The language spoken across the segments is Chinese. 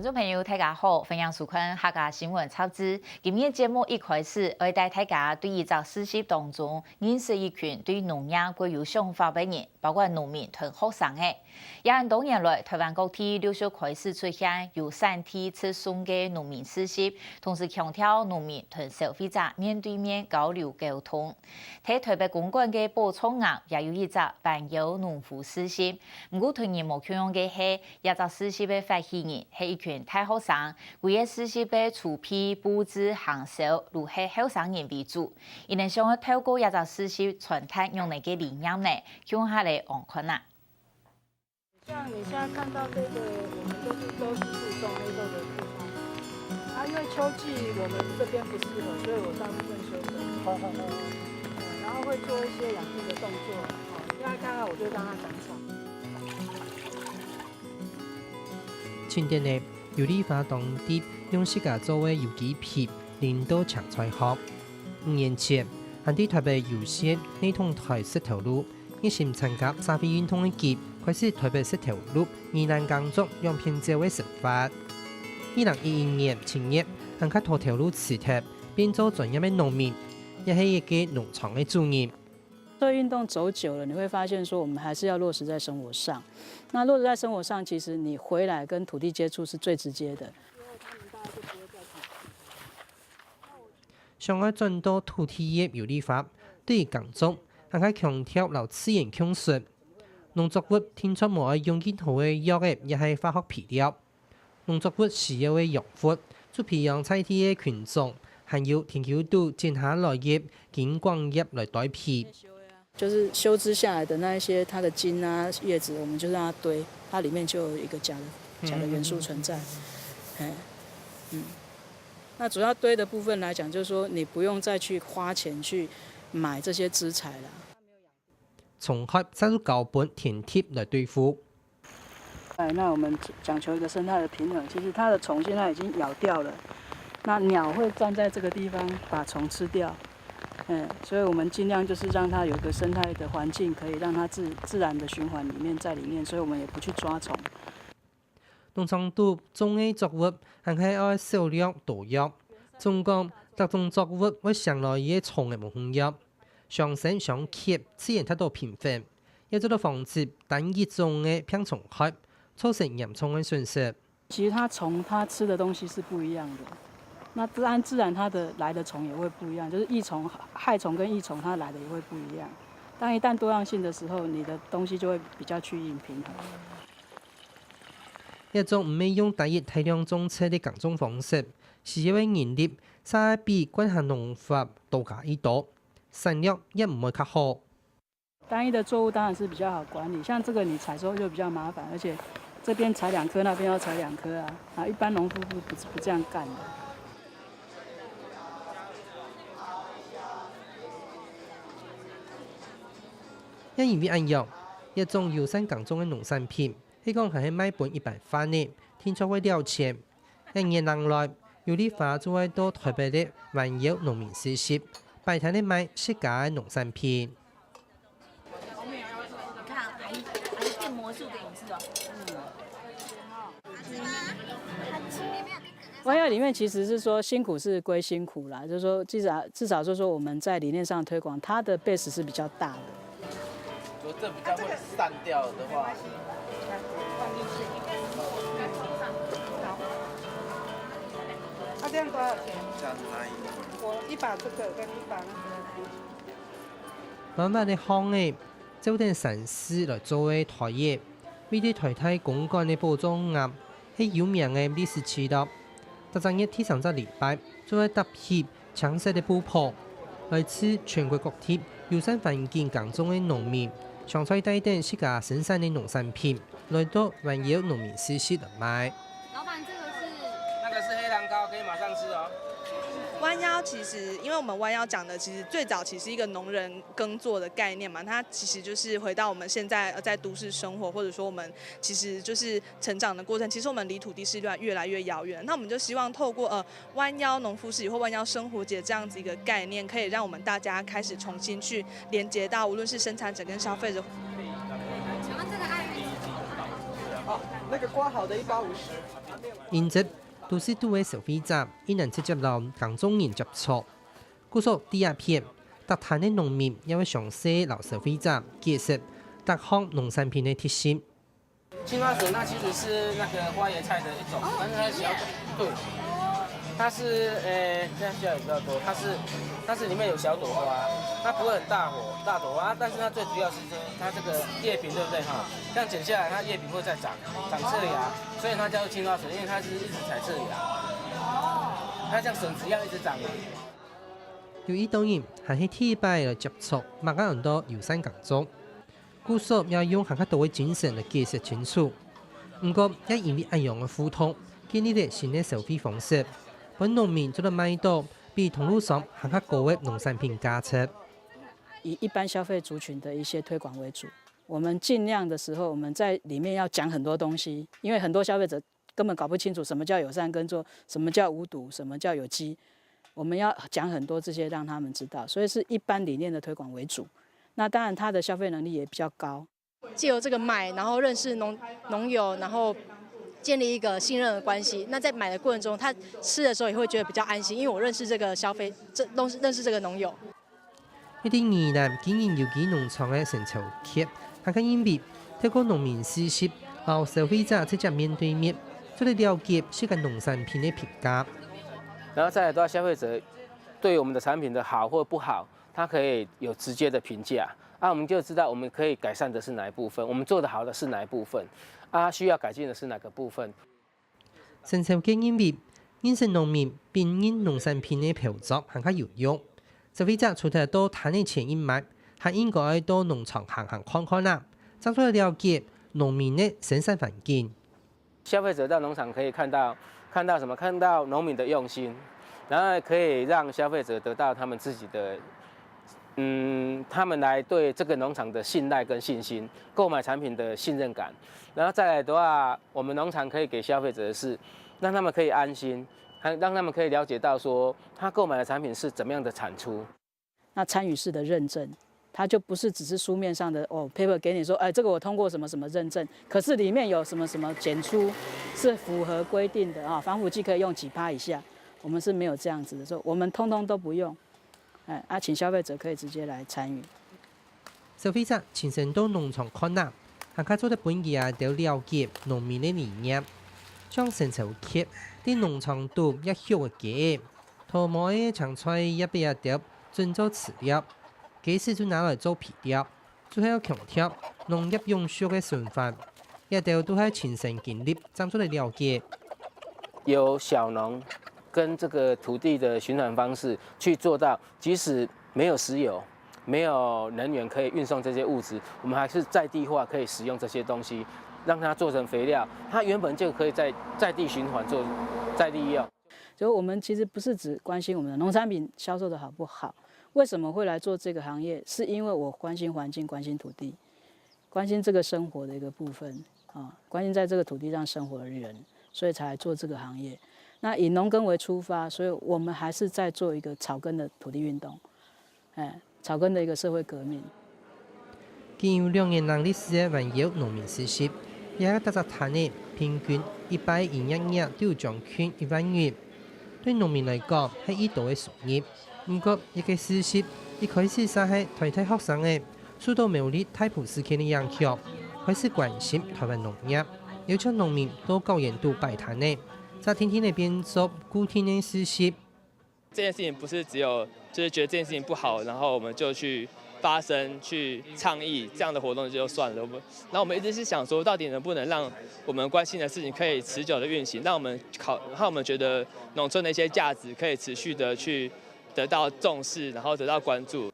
观众朋友，大家好，欢迎收看客家新闻超知。今日节目一开始，我带大家对一则事实当中认识一群对农业具有想法的人，包括农民同学生的。也多年来，台湾各地陆续开始出现由产地直送的农民事实，同时强调农民同消费者面对面交流沟通。在台北公馆的补充案也有一则伴有农夫事实，不过同年无共用的是一则事实的发起人。是一群大学生，为个实习被出批布置行销，如系后生人为主。伊能想要透过一个实习传达用那个理念呢，向下来安看啦。像你现在看到这个，我们都是注重黑豆的地方。啊，因为秋季我们这边不适合，所以我大部分修正。然后会做一些养护的动作。好，现在看看我就让它长草。前天呢，有理化当地用自家作为有机皮领导抢菜学。5年前，喺啲台北有线呢通台石头路，一心参加社会运动嘅节，开始台北石头路疑难工作用偏照嘅手法。2011年前月，喺卡头条路辞退，变做专业嘅农民，亦係一個農場嘅主人。社会运动走久了，你会发现说，我们还是要落实在生活上。那落实在生活上，其实你回来跟土地接触是最直接的。上海转到土地业有理法，对工作还係強調留資源供述。農作物天出無愛用任何嘅藥嘅，亦係化學皮料。農作物需要嘅養分，做培養菜地嘅群眾，還有田球度剪下來葉、剪光葉來代皮。就是修枝下来的那一些它的茎啊、叶子，我们就让它堆，它里面就有一个钾的元素存在。那主要堆的部分来讲，就是说你不用再去花钱去买这些资材了。從開再入高本田貼來對付。那我们讲求一个生态的平衡，其实它的虫现在已经咬掉了，那鸟会站在这个地方把虫吃掉。所以我们尽量就是让它有一个生态的环境，可以让它自然的循环里面在里面，所以我们也不去抓虫。農場度種嘅作物係愛少量多藥，總講特種作物會上來嘅蟲嘅無控藥，上升上揭自然得到平衡，要做到防止單一種嘅病蟲害，造成嚴重嘅損失。其實它蟲它吃的東西是不一樣的。那自然它的來的蟲也會不一樣，就是益蟲、害蟲跟益蟲它來的也會不一樣。當一旦多樣性的時候，你的東西就會比較趨於平衡。一種唔係用單一大量種車的耕種方式，是因為人力相比慣行農法多加一多，產量也唔會較好。單一的作物當然是比較好管理，像這個你採收就比較麻煩，而且這邊採2顆，那邊要採2顆啊！一般農夫不這樣幹的。因為按樣，一種有產耕種嘅農產品，希講係賣本100塊呢，天出會了錢。1年來，有啲花就會到台北的環遊農民市集，擺攤嚟賣自家嘅農產品。你看，還變魔術的影子哦。弯腰里面其實是說辛苦是歸辛苦啦，就是說至少就是說我們在理念上推廣，它的 base 是比較大的。如果這比較會散掉的話，放進去。好。這樣多少錢？這樣子哪一個？我1把這個跟1把那個。慢慢的行嘅，就定城市來作為台業，面對台體公幹嘅補助案係有名嘅歷史記錄。特正一天上個禮拜，作為特別搶食嘅補破，來自全國各地有產環境耕種嘅農民，上菜帶等自家生產嘅農產品，來到環遊農民市集嚟賣。老闆，這個是？那個是黑糖糕，可以馬上吃哦。彎腰其實，因為我們彎腰講的其實最早其實一個農人耕作的概念嘛，它其實就是回到我們現在在都市生活，或者說我們其實就是成長的過程，其實我們離土地是越來越遙遠。那我們就希望透過彎腰農夫市集或彎腰生活節這樣子一個概念，可以讓我們大家開始重新去連接到無論是生產者跟消費者。請問這個愛玉？那个刮好的150。因此，都市都会消费者已能直接到港中人接触。故所第二片，特產的農民也會詳細留消費者解釋各項農產品的特性。青花笋它其实是那个花椰菜的一种，但是它小，对，它是现在需要也比较多，它是里面有小朵花，它不会很大朵花，但是它最主要是它这个叶柄对不对哈？这样剪下来，它叶柄会再长侧芽，所以它叫做青花笋，因为它是一直采侧芽，它像笋子一样一直长的。由於當然係喺天拜來接觸麥加很多遊山工作，故所要用更加多嘅精神來解釋清楚。不過，也因為一樣嘅互通，建立咗新嘅消費方式，本農民做得買到比通路上更加高嘅農產品價值。以一般消費族群的一些推廣為主，我們盡量的時候，我們在裡面要講很多東西，因為很多消費者根本搞不清楚什麼叫友善耕作，什麼叫無毒，什麼叫有機。我們要講很多這些讓他們知道，所以是一般理念的推廣為主。那當然，他的消費能力也比較高。借由這個賣，然後認識農友，然後建立一個信任的關係。那在買的過程中，他吃的時候也會覺得比較安心，因為我認識這個消費，認識這個農友。一啲宜蘭經營有機農場嘅成潮劇，更加因為透過農民實習，讓消費者直接面對面，做嚟了解世界農產品嘅評價。然後再來的話，消費者對我們的產品的好或不好，他可以有直接的評價，我們就知道我們可以改善的是哪一部分，我們做得好的是哪一部分，需要改進的是哪個部分。成潮劇因為認識農民並認農產品嘅標準更加有用，消費者除咗到攤嘅前一買，還應該到農場行看看啦，再嚟了解農民嘅生產環境。消費者到農場可以看到什麼？看到農民的用心，然後可以讓消費者得到他們自己的，他們來對這個農場的信賴跟信心，購買產品的信任感。然後再來的話，我們農場可以給消費者的是，讓他們可以安心，讓他們可以了解到說，他購買的產品是怎麼樣的產出。那參與式的認證，它就不是只是書面上的paper 給你說，這個我通過什麼什麼認證，可是裡面有什麼什麼檢出是符合規定的防腐劑可以用幾%以下，我們是沒有這樣子的，所以我們通通都不用，請消費者可以直接來參與。消費者親身到農場看啦，更加做得本地都了解農民的理念，將成潮劇啲農場度一曉嘅嘅，頭毛嘅長菜一比一碟盡做飼料。幾時就拿來做皮料，最後要強調農業永續嘅循環，一條都係親身經歷，長出嚟了解。由小農跟這個土地的循環方式去做到，即使沒有石油、沒有能源可以運送這些物質，我們還是在地化可以使用這些東西，讓它做成肥料，它原本就可以在地循環做再利用。所以我們其實不是只關心我們的農產品銷售的好不好。為什麼會來做這個行業？是因為我關心環境、關心土地、關心這個生活的一個部分關心在這個土地上生活的人，所以才來做這個行業。那以農耕為出發，所以我們還是在做一個草根的土地運動，草根的一個社會革命。既有2年歷史嘅環繞農民實習，也得隻攤嘅平均100營業額都有將近1萬元，對農民來講係一道嘅收入。不過，一個實習一開始就係台灣學生嘅受到苗栗太普事件嘅影響，開始關心台灣農業，邀請農民到高原度擺攤嘅，在天天嘅邊做固定嘅實習。這件事情不是只有就是覺得這件事情不好，然後我們就去發聲去倡議，這樣的活動就算了。然後我們一直是想說，到底能不能讓我們關心的事情可以持久的運行，讓我們覺得農村的一些價值可以持續的去得到重視，然後得到關注。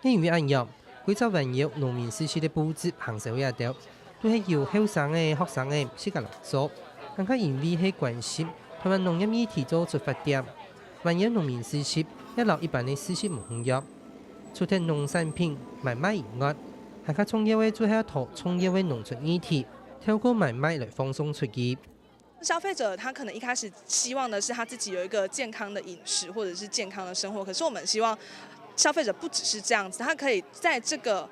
因為按樣，貴州環繞農民實習的佈置行成一條，都係由後生嘅學生嘅自己來做，更加因為係關心台灣農業議題做出發點。環繞農民實習一流一般嘅實習唔同樣，除咗農產品買賣以外，更加重要嘅最後一套重要嘅農村議題，透過買賣來放鬆出去。消費者他可能一開始希望的是他自己有一個健康的飲食或者是健康的生活，可是我們希望消費者不只是這樣子，他可以在這個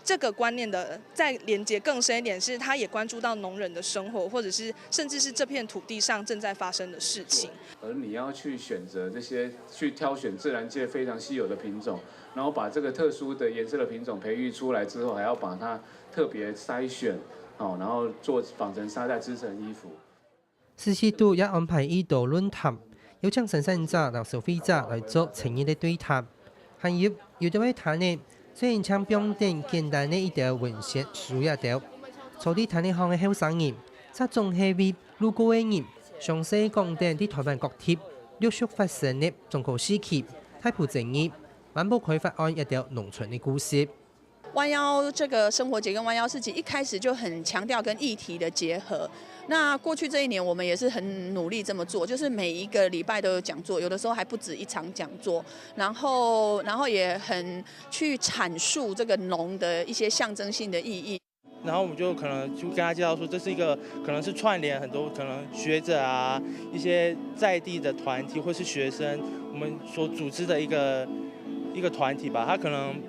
这个观念的再连接更深一点，是他也关注到农人的生活，或者是甚至是这片土地上正在发生的事情。而你要去选择这些，去挑选自然界非常稀有的品种，然后把这个特殊的颜色的品种培育出来之后，还要把它特别筛选，然后做纺成纱带织成衣服。司机都也安排一道论坛，邀請生產者同消費者來做誠意的對談。還有一位談呢，雖然將標定簡單的一條文寫書一條，坐啲談呢行嘅後生人，則總係為路過嘅人，詳細講點啲台灣各地陸續發生的中國時期太普爭議、環保開發案一條農村的故事。彎腰這個生活節跟彎腰市集一開始就很強調跟議題的結合。那過去這一年，我們也是很努力這麼做，就是每一個禮拜都有講座，有的時候還不止一場講座，然後也很去闡述這個農的一些象徵性的意義。然後我們就可能就跟他介紹說，這是一個可能是串聯很多可能學者啊，一些在地的團體或是學生，我們所組織的一個團體吧，他可能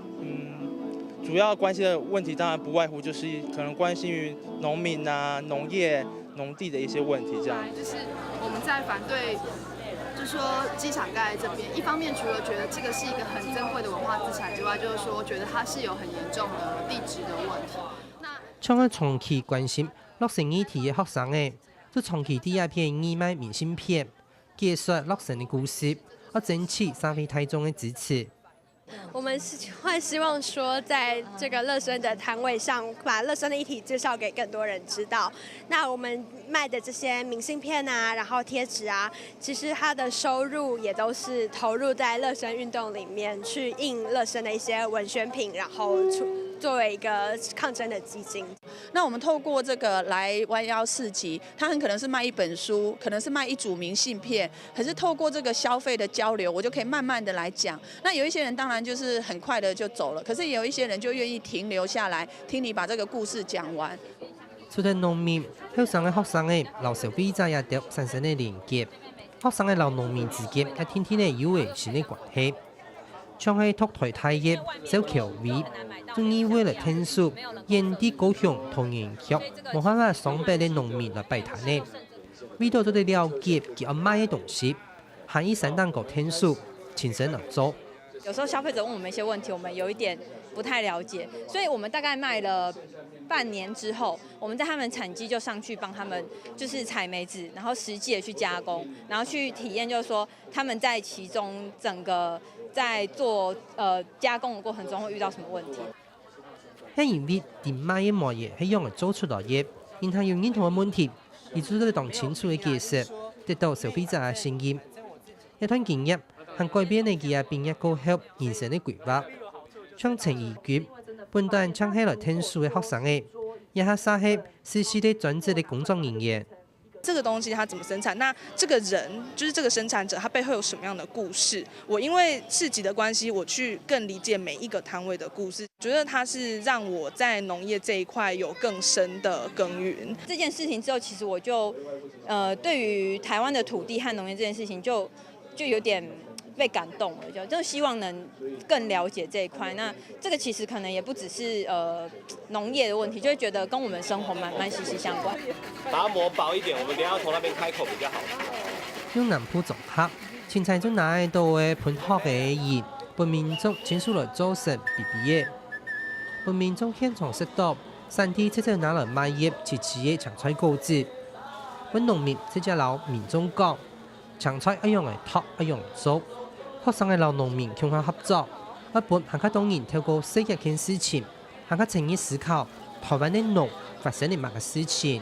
主要關心的問題當然不外乎就是可能關心於農民啊、農業、農地的一些問題，這樣。就是我們在反對，就是說機場蓋這邊，一方面除了覺得這個是一個很珍貴的文化資產之外，就是說覺得它是有很嚴重的地質的問題。像係長期關心落成議題嘅學生誒，就長期第一篇義賣明信片，介紹落成嘅故事，而爭取社會大眾嘅支持。我們會希望說，在這個樂生的攤位上，把樂生的議題介紹給更多人知道。那我們賣的這些明信片啊，然後貼紙啊，其實它的收入也都是投入在樂生運動裡面，去印樂生的一些文宣品，然後作為一個抗爭的基金。那我們透過這個來彎腰市集，它很可能是賣一本書，可能是賣一組明信片，可是透過這個消費的交流，我就可以慢慢的來講。那有一些人當然就是很快的就走了，可是有一些人就願意停留下來，聽你把這個故事講完。除咗農民，後生嘅學生嘅留消費者也得產生嘅連結，學生嘅留農民之間一天天嘅有維新嘅關係。像係拓台大嘅小橋位，終於為了聽書，現地高雄同仁區冇辦法上百嘅農民來擺攤呢，為到佢哋了解佢要賣嘅東西，含義山蛋糕聽書，親身來做。有時候消費者問我們一些問題，我們有一點不太了解，所以我們大概賣了半年之後，我們在他們產季就上去幫他們就是採梅子，然後實際的去加工，然後去體驗，就是說他們在其中整個在做加工的過程中會遇到什麼問題。因為店賣嘅賣嘢係用嚟做出來嘅，然後用唔同嘅問題，而做到當清楚嘅解釋，得到消費者嘅信任。一段經驗。向改變你嘅變一個後人生的規劃，像陳怡娟，本段唱起來聽書的學生嘅，一下撒係實習的專職的工作人員。這個東西它怎麼生產？那這個人就是這個生產者，他背後有什麼樣的故事？我因為市集的關係，我去更理解每一個攤位的故事，覺得它是讓我在農業這一塊有更深的耕耘。這件事情之後，其實我就對於台灣的土地和農業這件事情就有點被感動了，就希望能更了解這一塊。那這個其實可能也不只是農業的問題，就會覺得跟我們生活蠻息息相關。把它磨薄一點，我們等下從那邊開口比較好。用南埔種客，前菜中拿到嘅盤殼嘅葉，本民眾親手來做成 BB 嘅，本民眾現場食到，山地直接拿來賣葉，切嘅長菜膏子。本農民直接留民眾講，長菜一樣嚟托，一樣嚟做。學生嘅留農民共同合作，一本行家當然透過昔日嘅事情，行家誠意思考台灣的農發生啲乜嘅事情。